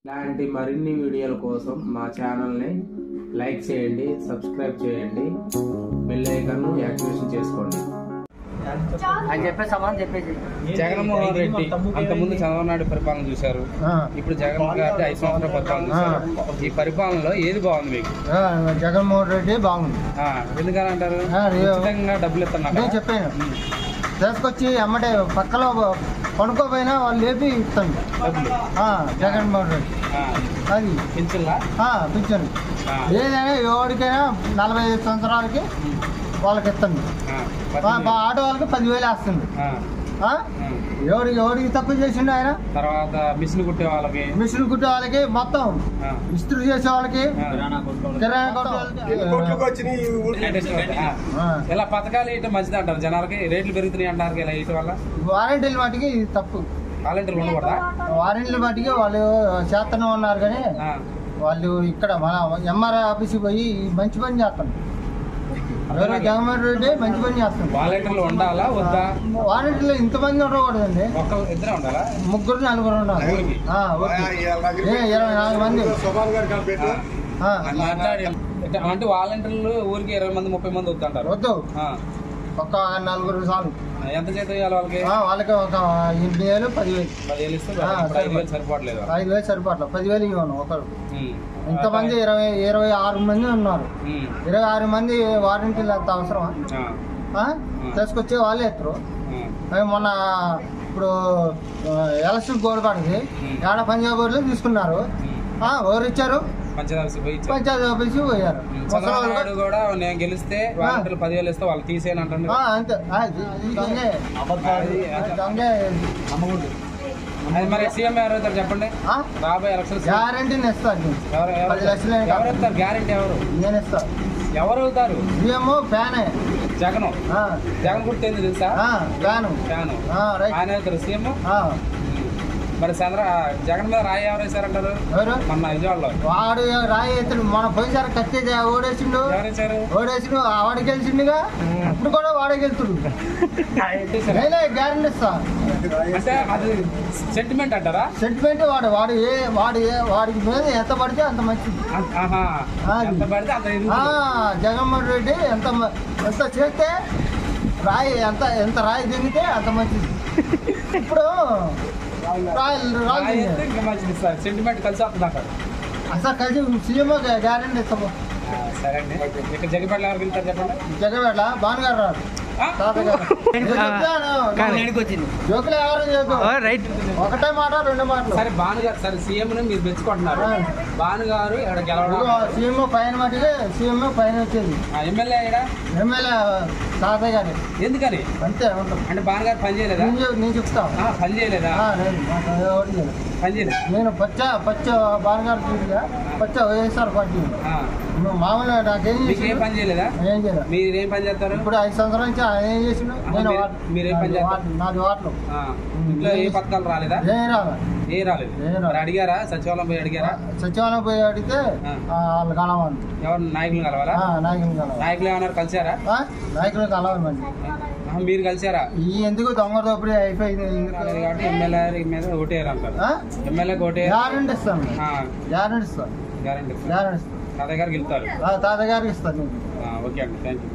ఇలాంటి మరిన్ని వీడియోల కోసం మా ఛానల్ని లైక్ చేయండి, సబ్స్క్రైబ్ చేయండి, బెల్ ఐకాన్ యాక్టివేషన్ చేసుకోండి. జగన్మోహన్ రెడ్డి అంతకుముందు చంద్రబాబు నాయుడు పరిపాలన చూశారు, ఇప్పుడు జగన్ గారి 5 సంవత్సరాల పరిపాలన చూశారు. ఈ పరిపాలనలో ఏది బాగుంది మీకు? జగన్మోహన్ రెడ్డి బాగుంది. ఎందుకని అంటారు? డబ్బులు ఇస్తున్నా చెప్పాను, తీసుకొచ్చి అమ్మటే పక్కలో కొనుక్కోపోయినా వాళ్ళు లేపి ఇస్తాను జగన్మోహన్ రెడ్డి. అది పింఛను ఏదైనా ఎవరికైనా 45 సంవత్సరాలకి వాళ్ళకి ఇస్తుంది. ఆటో వాళ్ళకి 10,000 వేస్తుంది. ఎవరికి తక్కువ చేసిండు ఆయన? తర్వాత మిషన్ కుట్టే వాళ్ళకి మొత్తం ఇస్త్రీ చేసే వాళ్ళకి, కిరాణా కొట్టు ఇలా పథకాలు ఇటు మంచిది అంటారు. జనాలకి రేట్లు పెరుగుతున్నాయి అంటారు. ఇలా ఇటు వల్ల వారంటీల మటుకి తప్పు. వాలంటీర్లు ఉండకూడదా? వారంటీల మటుకి వాళ్ళు చేస్తూనే ఉన్నారు, కానీ వాళ్ళు ఇక్కడ మన ఎంఆర్ఐ ఆఫీస్కి పోయి మంచి పని చేస్తాను. జగన్మోహన్ రెడ్డి మంచి పని చేస్తాను. వాలంటీర్లు ఉండాలా వద్దా? వాలంటీర్లు ఇంతమంది ఉండకూడదండి, ఇద్దరే ఉండాలా? 3-4 ఉండాలి. 24 మంది. అంటే వాలంటీర్లు ఊరికి 20 మంది 30 మంది వద్దంటారు. వద్దు, ఒక 4 చాలు. ఎంత చేత ఇవ్వాలి వాళ్ళకి? వాళ్ళకి ఒక 8,000 10,000 ఇస్తే 5,000 సరిపోవట్లేదు. 5,000 సరిపోవట్లేదు, 10,000 ఇవ్వను ఒకరు. ఇంతమంది 26 మంది ఉన్నారు. 26 మంది వారంటీలు అంత అవసరమా? తీసుకొచ్చే వాళ్ళే ఎత్తరు. మొన్న ఇప్పుడు ఎలక్షన్ గోడపడింది, ఏడ పంజాబ్ వాళ్ళు తీసుకున్నారు. ఎవరు ఇచ్చారు? పంచాయతీ ఆఫీస్ పోయారు. కూడా నేను గెలిస్తే వాలంటీర్లు 10,000 ఇస్తే వాళ్ళు తీసేయని అంటారు. అంతే, మరి సీఎం ఎవరు అవుతారు చెప్పండి? రాబోయే ఎలక్షన్ గ్యారంటీని ఇస్తాను. 10 లక్షలు ఎవరు ఇస్తారు? గ్యారంటీ ఎవరు? నేను ఇస్తాను. ఎవరు అవుతారు? సీఎం ఫ్యానే. జగన్. జగన్ గుర్తు ఏంది తెలుసా? ఫ్యాను. ఆయన అవుతారు సీఎం. మరి జగన్ మీద రాయి ఎవరు వేశారంటారు? మన విజయవాడలో వాడు రాయి ఎత్తుడు. మన పోయినసారి కట్టేది ఓడేసిండు. వాడికి గెలిచిండుగా, ఇప్పుడు కూడా వాడే గెలుతుడు. గ్యారెంటీ ఇస్తా. అంటే అది సెంటిమెంట్ అంటారా? సెంటిమెంట్. వాడికి మీద ఎంత పడితే అంత మంచిది. జగన్మోహన్ రెడ్డి ఎంత చేస్తే రాయి ఎంత రాయి దిగితే అంత మంచిది. ఇప్పుడు సెంటిమెంట్ కలిసి వస్తుంది అంటారు. అసలు కలిసి సీఎం గ్యారెంటీ ఇస్తాము. సరే అండి. ఇక్కడ జగపేటలో ఎవరు వెళ్తారు చెప్పండి? జగపేట భానుగారు రాదు. జోకులు ఎవరు ఒకటే మాట 2 మాటలు. సరే భానుగారు, సరే సీఎం మీరు మెచ్చుకుంటున్నారు. భానుగారు ఇక్కడ గెలవడం, సీఎం పైన మటుకే సీఎం పైన వచ్చేది. ఎమ్మెల్యే ఎమ్మెల్యే తాతయ్య గారు. ఎందుకని? అంతే ఉంటుంది. అంటే భానుగారు పని చేయలేదా? నేను చెప్తా. పని చేయలేదా? పని చేయలేదు. నేను పచ్చ భానుగారు చూడగా పచ్చ వైఎస్ఆర్ పార్టీ మామూలుగా నాకేం పని చేయలేదా? ఏం చేయలేదు. మీరు ఏం పని చేస్తారు? ఇప్పుడు 5 సంవత్సరాల నుంచి ఆయన ఏం చేసిండు? మీరేం పని చేస్తారు? 4 వార్డులు. ఇంట్లో ఏ పథకాలు రాలేదా? ఏ రాలేదు. అడిగారా? సచివాలయం పోయి అడిగారా? సచివాలయం పోయి అడిగితే వాళ్ళు కలవాలి. ఎవరు? నాయకులు కలవాలా? నాయకులు ఏమన్నారు? కలిసారా? నాయకులు కలవాలండి. మీరు కలిసారా? ఎందుకు దొంగ దోపిడీ అయిపోయింది కాబట్టి ఎమ్మెల్యే మీద ఓటేయారు అంటారు. ఎమ్మెల్యేకి ఓటేయారు. గ్యారెంటీ ఇస్తాను. గ్యారెంటీ ఇస్తాను. తాతయ్య గారికి వెళ్తారు. తాతయ్య గారికి ఇస్తాను. ఓకే అండి, థ్యాంక్ యూ.